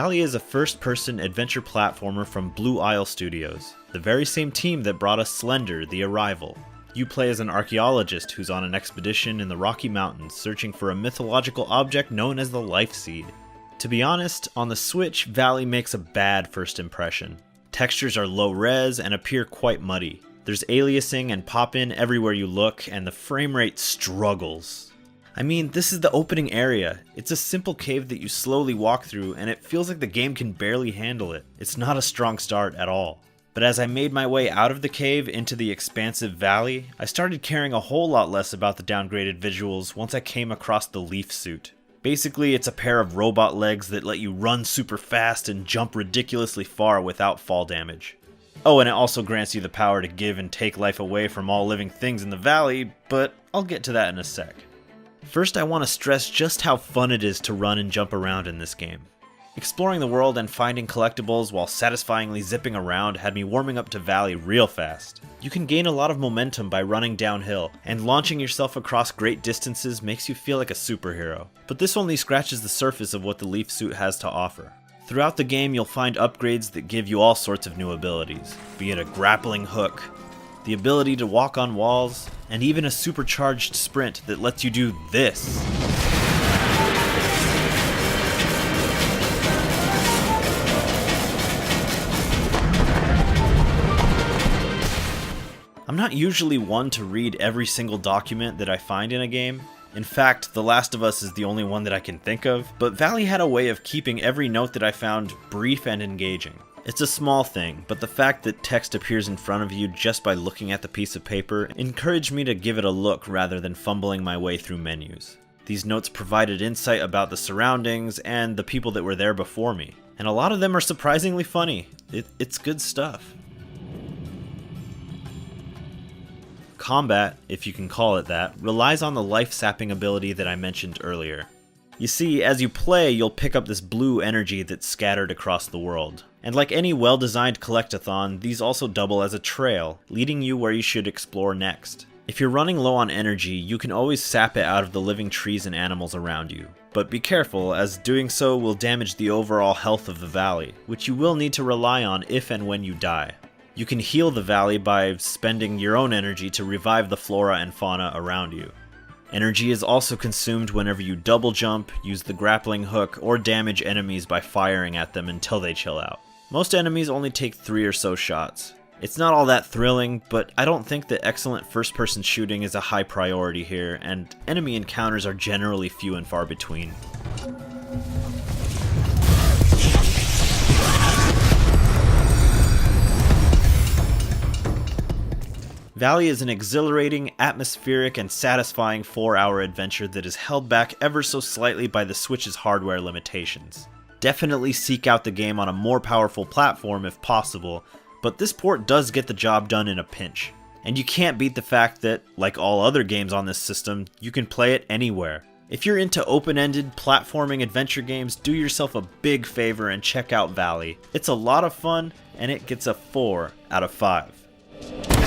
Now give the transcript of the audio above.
Valley is a first-person adventure platformer from Blue Isle Studios, the very same team that brought us Slender: The Arrival. You play as an archaeologist who's on an expedition in the Rocky Mountains searching for a mythological object known as the Life Seed. To be honest, on the Switch, Valley makes a bad first impression. Textures are low res and appear quite muddy. There's aliasing and pop-in everywhere you look, and the frame rate struggles. I mean, this is the opening area. It's a simple cave that you slowly walk through, and it feels like the game can barely handle it. It's not a strong start at all. But as I made my way out of the cave into the expansive valley, I started caring a whole lot less about the downgraded visuals once I came across the leaf suit. Basically, it's a pair of robot legs that let you run super fast and jump ridiculously far without fall damage. Oh, and it also grants you the power to give and take life away from all living things in the valley, but I'll get to that in a sec. First, I want to stress just how fun it is to run and jump around in this game. Exploring the world and finding collectibles while satisfyingly zipping around had me warming up to Valley real fast. You can gain a lot of momentum by running downhill, and launching yourself across great distances makes you feel like a superhero. But this only scratches the surface of what the leaf suit has to offer. Throughout the game, you'll find upgrades that give you all sorts of new abilities, be it a grappling hook, the ability to walk on walls, and even a supercharged sprint that lets you do this. I'm not usually one to read every single document that I find in a game. In fact, The Last of Us is the only one that I can think of, but Valley had a way of keeping every note that I found brief and engaging. It's a small thing, but the fact that text appears in front of you just by looking at the piece of paper encouraged me to give it a look rather than fumbling my way through menus. These notes provided insight about the surroundings and the people that were there before me, and a lot of them are surprisingly funny. It's good stuff. Combat, if you can call it that, relies on the life-sapping ability that I mentioned earlier. You see, as you play, you'll pick up this blue energy that's scattered across the world. And like any well-designed collectathon, these also double as a trail, leading you where you should explore next. If you're running low on energy, you can always sap it out of the living trees and animals around you. But be careful, as doing so will damage the overall health of the valley, which you will need to rely on if and when you die. You can heal the valley by spending your own energy to revive the flora and fauna around you. Energy is also consumed whenever you double jump, use the grappling hook, or damage enemies by firing at them until they chill out. Most enemies only take 3 or so shots. It's not all that thrilling, but I don't think that excellent first-person shooting is a high priority here, and enemy encounters are generally few and far between. Valley is an exhilarating, atmospheric, and satisfying 4-hour adventure that is held back ever so slightly by the Switch's hardware limitations. Definitely seek out the game on a more powerful platform if possible, but this port does get the job done in a pinch. And you can't beat the fact that, like all other games on this system, you can play it anywhere. If you're into open-ended, platforming adventure games, do yourself a big favor and check out Valley. It's a lot of fun, and it gets a 4 out of 5.